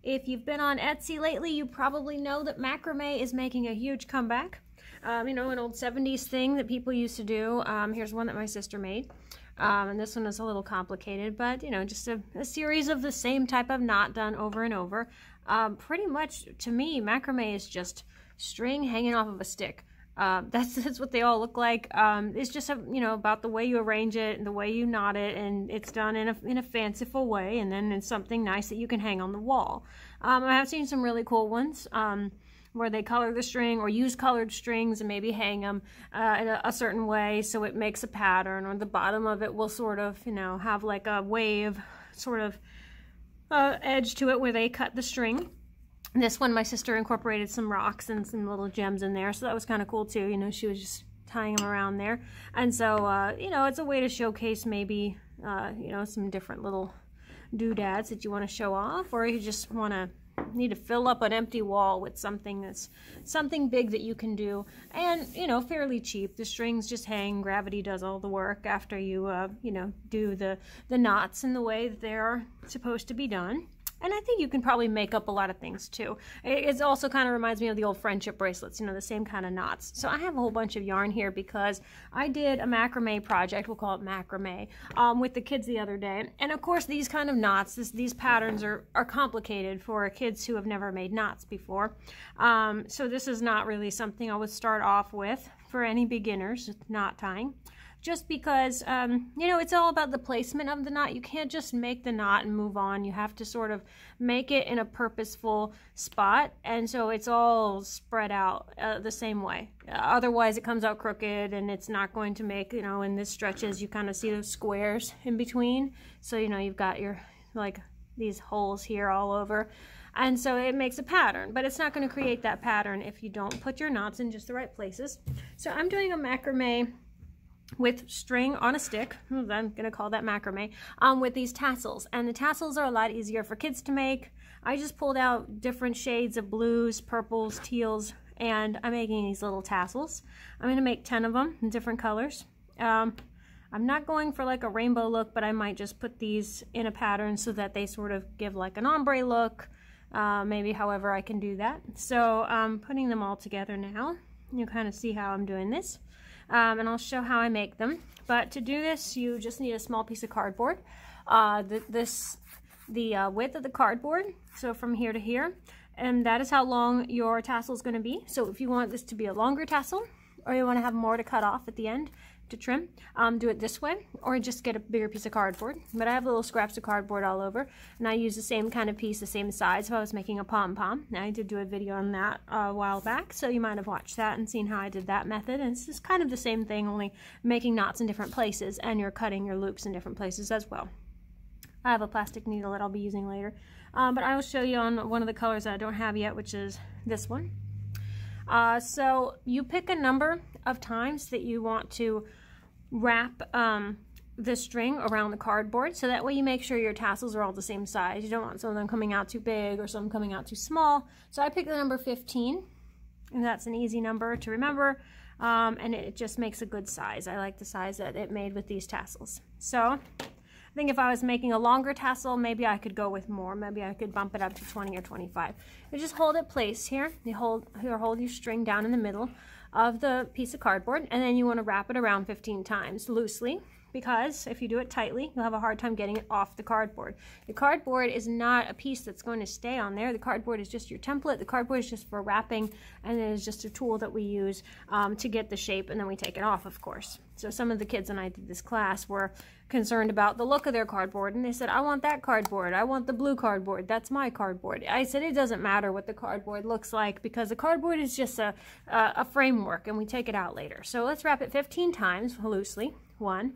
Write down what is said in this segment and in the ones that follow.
If you've been on Etsy lately, you probably know that macrame is making a huge comeback. You know, an old 70s thing that people used to do. Here's one that my sister made. And this one is a little complicated, but, you know, just a series of the same type of knot done over and over. Pretty much, to me, macrame is just string hanging off of a stick. That's what they all look like. It's just, you know, about the way you arrange it and the way you knot it, and it's done in a fanciful way, and then it's something nice that you can hang on the wall. I have seen some really cool ones where they color the string or use colored strings and maybe hang them in a certain way so it makes a pattern, or the bottom of it will sort of, you know, have like a wave sort of edge to it where they cut the string. This one, my sister incorporated some rocks and some little gems in there, so that was kind of cool too. You know, she was just tying them around there. And so, you know, it's a way to showcase maybe, you know, some different little doodads that you want to show off, or you just need to fill up an empty wall with something that's something big that you can do, and, you know, fairly cheap. The strings just hang. Gravity does all the work after you, you know, do the knots in the way that they're supposed to be done. And I think you can probably make up a lot of things too. It also kind of reminds me of the old friendship bracelets, you know, the same kind of knots. So I have a whole bunch of yarn here because I did a macrame project, we'll call it macrame, with the kids the other day. And of course, these kind of knots, these patterns are complicated for kids who have never made knots before. So this is not really something I would start off with for any beginners, knot tying. Just because, you know, it's all about the placement of the knot. You can't just make the knot and move on. You have to sort of make it in a purposeful spot, and so it's all spread out the same way. Otherwise, it comes out crooked, and it's not going to make, you know, in this stretches, you kind of see those squares in between. So, you know, you've got your, like, these holes here all over. And so it makes a pattern, but it's not going to create that pattern if you don't put your knots in just the right places. So I'm doing a macrame with string on a stick. I'm gonna call that macrame, with these tassels, and the tassels are a lot easier for kids to make. I just pulled out different shades of blues, purples, teals, and I'm making these little tassels. I'm gonna make 10 of them in different colors. I'm not going for like a rainbow look, but I might just put these in a pattern so that they sort of give like an ombre look, maybe however I can do that. So I'm putting them all together now. You kind of see how I'm doing this. And I'll show how I make them. But to do this, you just need a small piece of cardboard. The width of the cardboard, so from here to here, and that is how long your tassel is going to be. So if you want this to be a longer tassel, or you want to have more to cut off at the end to trim, do it this way, or just get a bigger piece of cardboard. But I have little scraps of cardboard all over, and I use the same kind of piece, the same size if I was making a pom-pom. Now, I did do a video on that a while back, so you might have watched that and seen how I did that method. And it's just kind of the same thing, only making knots in different places, and you're cutting your loops in different places as well. I have a plastic needle that I'll be using later, but I will show you on one of the colors that I don't have yet, which is this one. So you pick a number of times that you want to wrap the string around the cardboard, so that way you make sure your tassels are all the same size. You don't want some of them coming out too big or some coming out too small. So I picked the number 15, and that's an easy number to remember, and it just makes a good size. I like the size that it made with these tassels. So I think if I was making a longer tassel, maybe I could go with more. Maybe I could bump it up to 20 or 25. You just hold it placed here. You hold your string down in the middle of the piece of cardboard, and then you want to wrap it around 15 times loosely, because if you do it tightly, you'll have a hard time getting it off the cardboard. The cardboard is not a piece that's going to stay on there. The cardboard is just your template. The cardboard is just for wrapping, and it is just a tool that we use to get the shape, and then we take it off, of course. So some of the kids when I did this class were concerned about the look of their cardboard, and they said, I want that cardboard, I want the blue cardboard, that's my cardboard. I said it doesn't matter what the cardboard looks like, because the cardboard is just a framework, and we take it out later. So let's wrap it 15 times loosely. 1,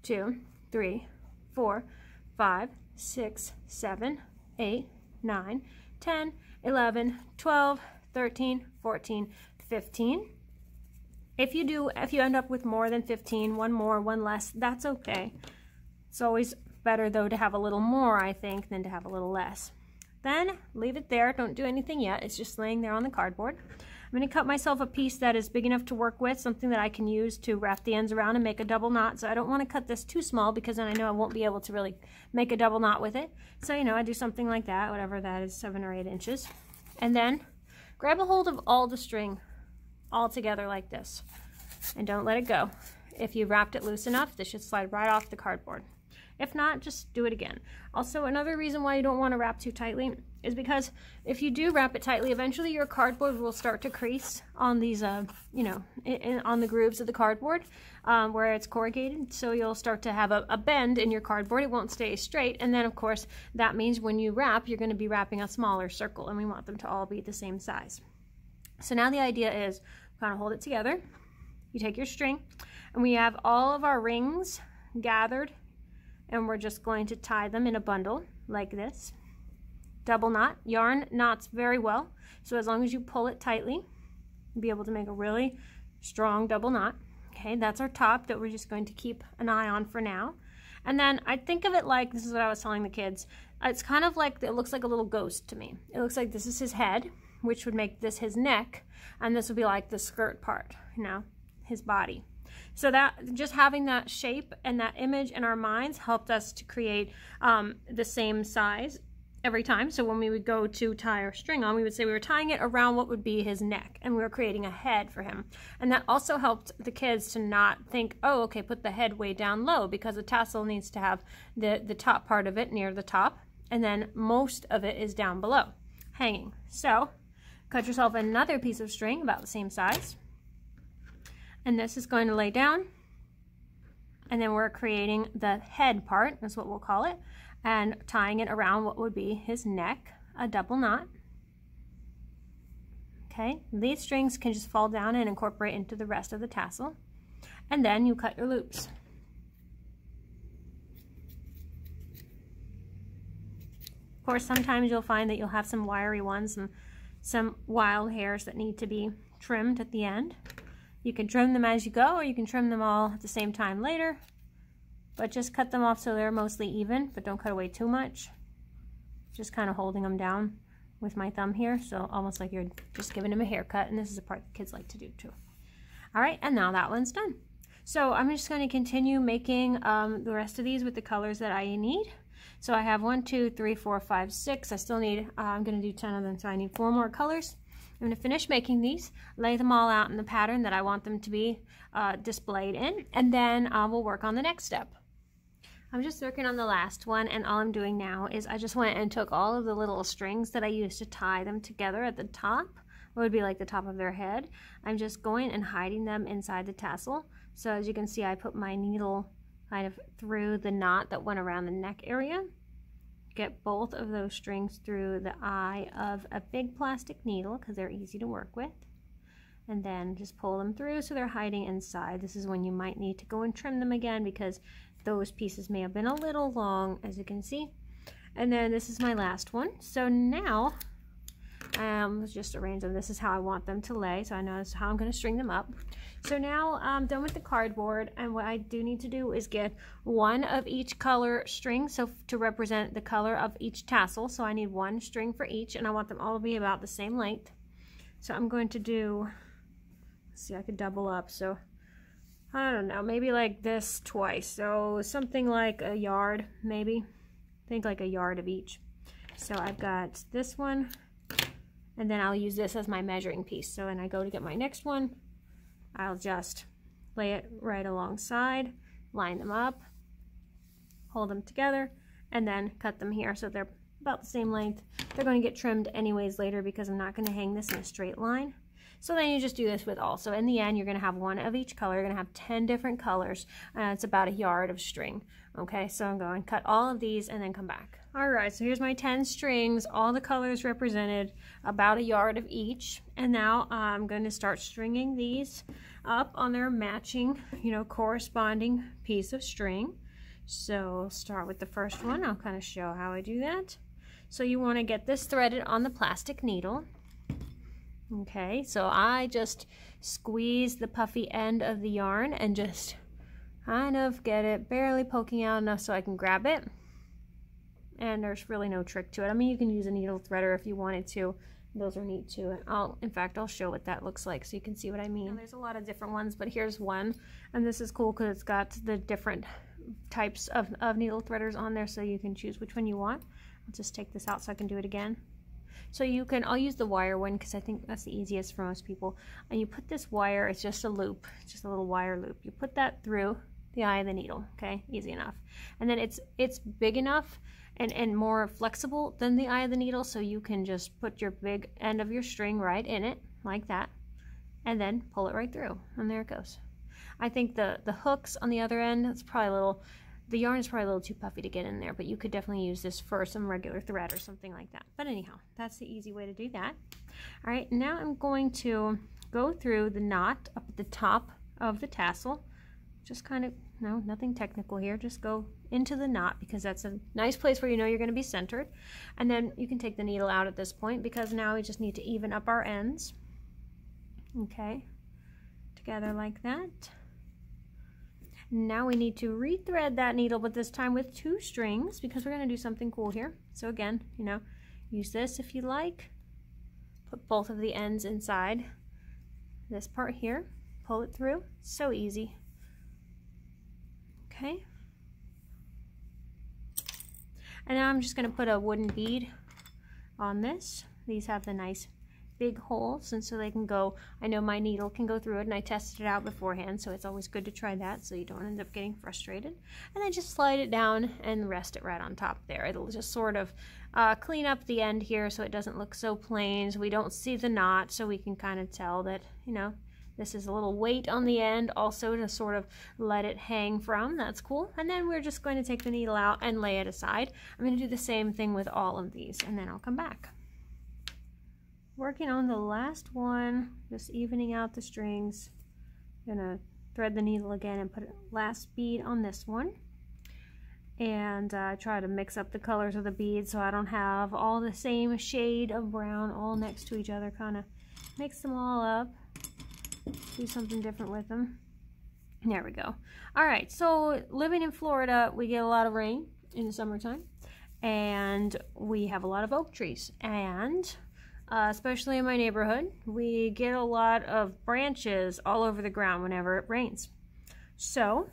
2, 3, 4, 5, 6, 7, 8, 9, 10, 11, 12, 13, 14, 15. If you end up with more than 15, one more, one less, that's okay. It's always better, though, to have a little more, I think, than to have a little less. Then leave it there. Don't do anything yet. It's just laying there on the cardboard. I'm going to cut myself a piece that is big enough to work with, something that I can use to wrap the ends around and make a double knot. So I don't want to cut this too small because then I know I won't be able to really make a double knot with it. So, you know, I do something like that, whatever that is, 7 or 8 inches. And then grab a hold of all the string all together like this. And don't let it go. If you've wrapped it loose enough, this should slide right off the cardboard. If not, just do it again. Also, another reason why you don't want to wrap too tightly is because if you do wrap it tightly, eventually your cardboard will start to crease on these, you know, on the grooves of the cardboard where it's corrugated. So you'll start to have a bend in your cardboard. It won't stay straight. And then, of course, that means when you wrap, you're going to be wrapping a smaller circle, and we want them to all be the same size. So now the idea is kind of hold it together. You take your string, and we have all of our rings gathered, and we're just going to tie them in a bundle like this. Double knot. Yarn knots very well, so as long as you pull it tightly, you'll be able to make a really strong double knot. Okay, that's our top that we're just going to keep an eye on for now. And then I think of it like, this is what I was telling the kids, it's kind of like, it looks like a little ghost to me. It looks like this is his head, which would make this his neck, and this would be like the skirt part, you know, his body. So that just having that shape and that image in our minds helped us to create the same size every time. So when we would go to tie our string on, we would say we were tying it around what would be his neck, and we were creating a head for him. And that also helped the kids to not think, oh, okay, put the head way down low, because a tassel needs to have the top part of it near the top, and then most of it is down below, hanging. So cut yourself another piece of string about the same size. And this is going to lay down, and then we're creating the head part, that's what we'll call it, and tying it around what would be his neck, a double knot. Okay, these strings can just fall down and incorporate into the rest of the tassel, and then you cut your loops. Of course, sometimes you'll find that you'll have some wiry ones and some wild hairs that need to be trimmed at the end. You can trim them as you go, or you can trim them all at the same time later, but just cut them off so they're mostly even, but don't cut away too much. Just kind of holding them down with my thumb here, so almost like you're just giving them a haircut, and this is a part that kids like to do too. All right, and now that one's done. So I'm just going to continue making the rest of these with the colors that I need. So I have 1, 2, 3, 4, 5, 6. I still need, I'm going to do 10 of them, so I need 4 more colors. I'm going to finish making these, lay them all out in the pattern that I want them to be displayed in, and then we'll work on the next step. I'm just working on the last one, and all I'm doing now is I just went and took all of the little strings that I used to tie them together at the top, what would be like the top of their head. I'm just going and hiding them inside the tassel. So as you can see, I put my needle kind of through the knot that went around the neck area. Get both of those strings through the eye of a big plastic needle because they're easy to work with. And then just pull them through so they're hiding inside. This is when you might need to go and trim them again because those pieces may have been a little long, as you can see. And then this is my last one. So now, let's just arrange them. This is how I want them to lay, so I know this is how I'm going to string them up. So now I'm done with the cardboard, and what I do need to do is get one of each color string, so to represent the color of each tassel. So I need one string for each, and I want them all to be about the same length. So I'm going to do, let's see, I could double up, so I don't know, maybe like this twice, so something like a yard, maybe. Think like a yard of each. So I've got this one, and then I'll use this as my measuring piece. So when I go to get my next one, I'll just lay it right alongside, line them up, hold them together, and then cut them here so they're about the same length. They're going to get trimmed anyways later because I'm not going to hang this in a straight line. So then you just do this with all. So in the end, you're going to have one of each color. You're going to have 10 different colors. It's about a yard of string. Okay, so I'm going to cut all of these and then come back. All right, so here's my 10 strings, all the colors represented, about a yard of each. And now I'm going to start stringing these up on their matching, corresponding piece of string. So start with the first one. I'll kind of show how I do that. So you want to get this threaded on the plastic needle. Okay, so I just squeeze the puffy end of the yarn and just kind of get it barely poking out enough so I can grab it. And there's really no trick to it. I mean, you can use a needle threader if you wanted to Those are neat too. In fact, I'll show what that looks like so you can see what I mean. And there's a lot of different ones, but here's one. And this is cool because it's got the different types of needle threaders on there so you can choose which one you want. I'll just take this out so I can do it again. So you can, I'll use the wire one because I think that's the easiest for most people. And you put this wire, it's just a loop, just a little wire loop. You put that through the eye of the needle, okay? Easy enough. And then it's big enough and more flexible than the eye of the needle, so you can just put your big end of your string right in it, like that, and then pull it right through, and there it goes. I think the hooks on the other end, it's probably a little, the yarn is probably a little too puffy to get in there, but you could definitely use this for some regular thread or something like that. But anyhow, that's the easy way to do that. All right, now I'm going to go through the knot up at the top of the tassel. Just kind of, no, nothing technical here, just go into the knot because that's a nice place where you know you're going to be centered. And then you can take the needle out at this point because now we just need to even up our ends. Okay, together like that. Now we need to rethread that needle, but this time with 2 strings because we're going to do something cool here. So again, you know, use this if you like. Put both of the ends inside this part here. Pull it through. So easy. Okay. And now I'm just going to put a wooden bead on this. These have the nice big holes, and so they can go, I know my needle can go through it, and I tested it out beforehand, so it's always good to try that so you don't end up getting frustrated. And then just slide it down and rest it right on top there. It'll just sort of clean up the end here so it doesn't look so plain, so we don't see the knot, so we can kind of tell that, you know, this is a little weight on the end also to sort of let it hang from. That's cool. And then we're just going to take the needle out and lay it aside. I'm going to do the same thing with all of these, and then I'll come back. Working on the last one, just evening out the strings. I'm going to thread the needle again and put a last bead on this one. And try to mix up the colors of the beads so I don't have all the same shade of brown all next to each other. Kind of mix them all up. Do something different with them. There we go. All right, so living in Florida, we get a lot of rain in the summertime, and we have a lot of oak trees, and especially in my neighborhood, we get a lot of branches all over the ground whenever it rains. So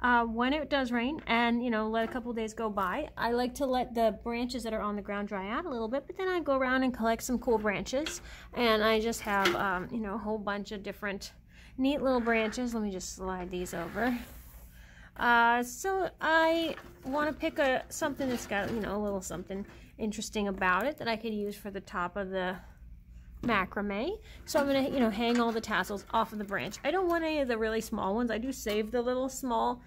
when it does rain and, you know, let a couple days go by, I like to let the branches that are on the ground dry out a little bit, but then I go around and collect some cool branches, and I just have, you know, a whole bunch of different neat little branches. Let me just slide these over. So I want to pick something that's got, you know, a little something interesting about it that I could use for the top of the macrame. So I'm going to, you know, hang all the tassels off of the branch. I don't want any of the really small ones. I do save the little small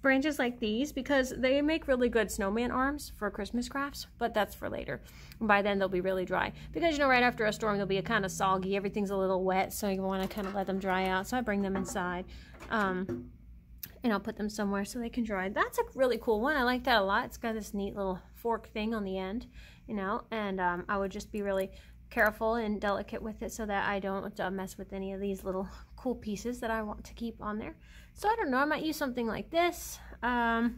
branches like these because they make really good snowman arms for Christmas crafts, but that's for later. By then they'll be really dry because, you know, right after a storm they'll be kind of soggy, everything's a little wet, so you want to kind of let them dry out. So I bring them inside and I'll put them somewhere so they can dry. That's a really cool one. I like that a lot. It's got this neat little fork thing on the end, you know, and I would just be really careful and delicate with it so that I don't mess with any of these little cool pieces that I want to keep on there. So I don't know, I might use something like this. Got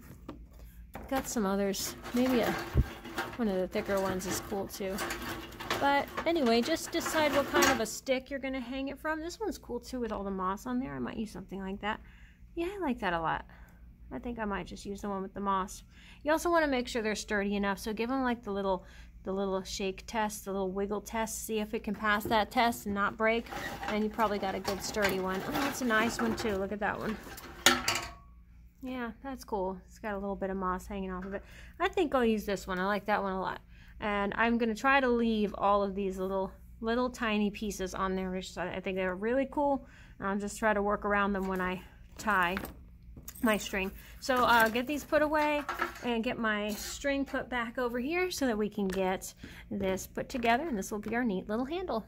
some others. Maybe one of the thicker ones is cool too. But anyway, just decide what kind of a stick you're going to hang it from. This one's cool too with all the moss on there. I might use something like that. Yeah, I like that a lot. I think I might just use the one with the moss. You also want to make sure they're sturdy enough, so give them like the little shake test, the little wiggle test, see if it can pass that test and not break, and you probably got a good sturdy one. Oh, that's a nice one too. Look at that one. Yeah, that's cool. It's got a little bit of moss hanging off of it. I think I'll use this one. I like that one a lot. And I'm going to try to leave all of these little tiny pieces on there, which I think they're really cool. And I'll just try to work around them when I tie my string. So get these put away and get my string put back over here so that we can get this put together, and this will be our neat little handle.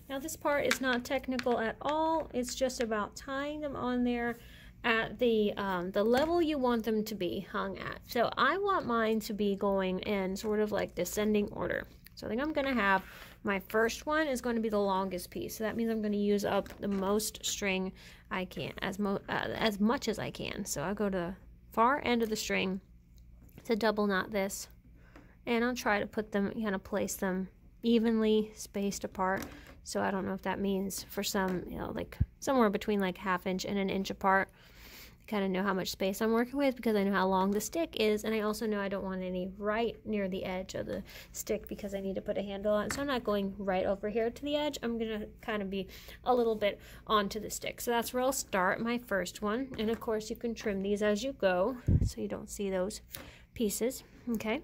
Now this part is not technical at all. It's just about tying them on there at the level you want them to be hung at. So I want mine to be going in sort of like descending order. So I think I'm going to have my first one is going to be the longest piece. So that means I'm going to use up the most string I can, as much as I can. So I'll go to the far end of the string to double knot this, and I'll try to put them, kind of place them evenly spaced apart. So I don't know if that means for some, you know, like somewhere between like 1/2 inch and 1 inch apart. I kind of know how much space I'm working with because I know how long the stick is, and I also know I don't want any right near the edge of the stick because I need to put a handle on. So I'm not going right over here to the edge. I'm going to kind of be a little bit onto the stick. So that's where I'll start my first one. And of course you can trim these as you go so you don't see those pieces. Okay.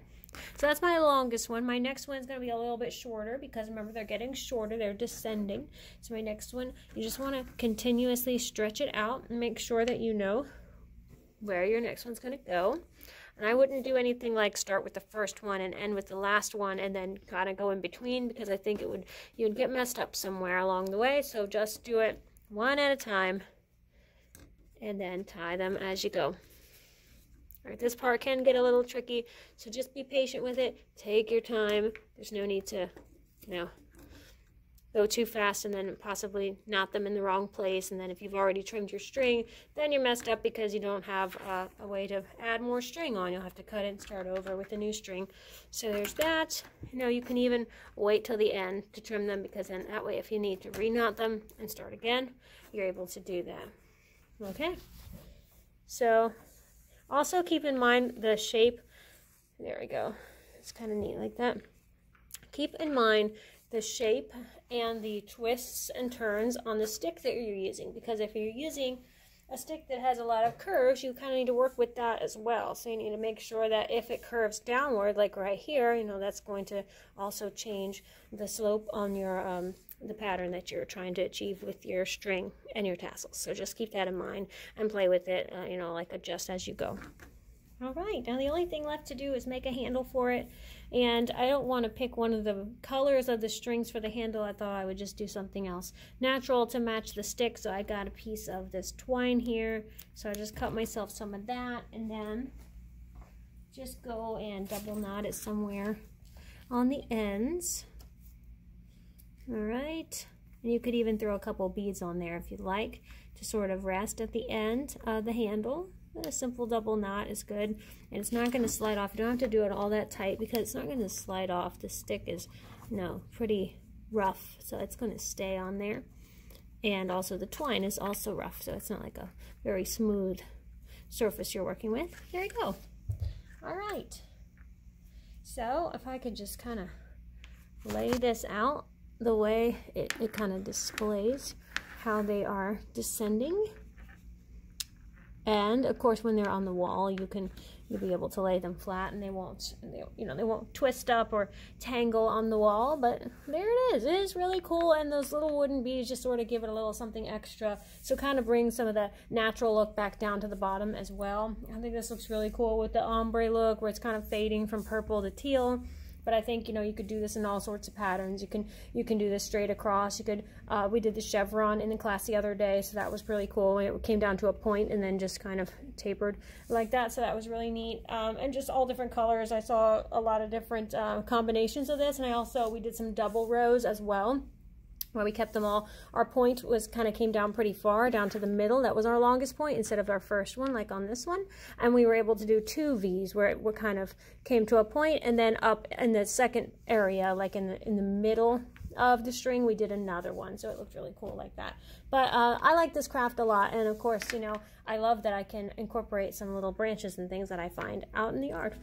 So that's my longest one. My next one's going to be a little bit shorter because remember they're getting shorter, they're descending. So my next one, you just want to continuously stretch it out and make sure that you know where your next one's going to go. And I wouldn't do anything like start with the first one and end with the last one and then kind of go in between because I think you'd get messed up somewhere along the way. So just do it one at a time and then tie them as you go. All right, this part can get a little tricky, so just be patient with it. Take your time. There's no need to, you know, go too fast and then possibly knot them in the wrong place. And then if you've already trimmed your string, then you're messed up because you don't have a way to add more string on. You'll have to cut it and start over with a new string. So there's that. You know, you can even wait till the end to trim them because then that way if you need to re-knot them and start again, you're able to do that. Okay, so also keep in mind the shape. There we go. It's kind of neat like that. Keep in mind the shape and the twists and turns on the stick that you're using, because if you're using a stick that has a lot of curves, you kind of need to work with that as well. So you need to make sure that if it curves downward, like right here, you know, that's going to also change the slope on your the pattern that you're trying to achieve with your string and your tassels. So just keep that in mind and play with it, you know, like adjust as you go. All right, now the only thing left to do is make a handle for it, and I don't want to pick one of the colors of the strings for the handle. I thought I would just do something else natural to match the stick, so I got a piece of this twine here, so I just cut myself some of that, and then just go and double knot it somewhere on the ends. All right, and you could even throw a couple beads on there if you'd like to sort of rest at the end of the handle. A simple double knot is good, and it's not going to slide off. You don't have to do it all that tight because it's not going to slide off. The stick is, you know, pretty rough, so it's going to stay on there. And also the twine is also rough, so it's not like a very smooth surface you're working with. There you go. All right. So if I could just kind of lay this out the way it kind of displays how they are descending. And of course, when they're on the wall, you'll be able to lay them flat, and they won't twist up or tangle on the wall. But there it is. It is really cool, and those little wooden beads just sort of give it a little something extra. So kind of bring some of the natural look back down to the bottom as well. I think this looks really cool with the ombre look, where it's kind of fading from purple to teal. But I think, you know, you could do this in all sorts of patterns. You can do this straight across. You could, we did the chevron in the class the other day, so that was really cool. It came down to a point and then just kind of tapered like that, so that was really neat. And just all different colors. I saw a lot of different combinations of this, and we did some double rows as well, where we kept them all. Our point was kind of came down pretty far, down to the middle. That was our longest point instead of our first one, like on this one. And we were able to do 2 V's where it kind of came to a point, and then up in the second area, like in the middle of the string, we did another one. So it looked really cool like that. But I like this craft a lot, and of course, you know, I love that I can incorporate some little branches and things that I find out in the yard.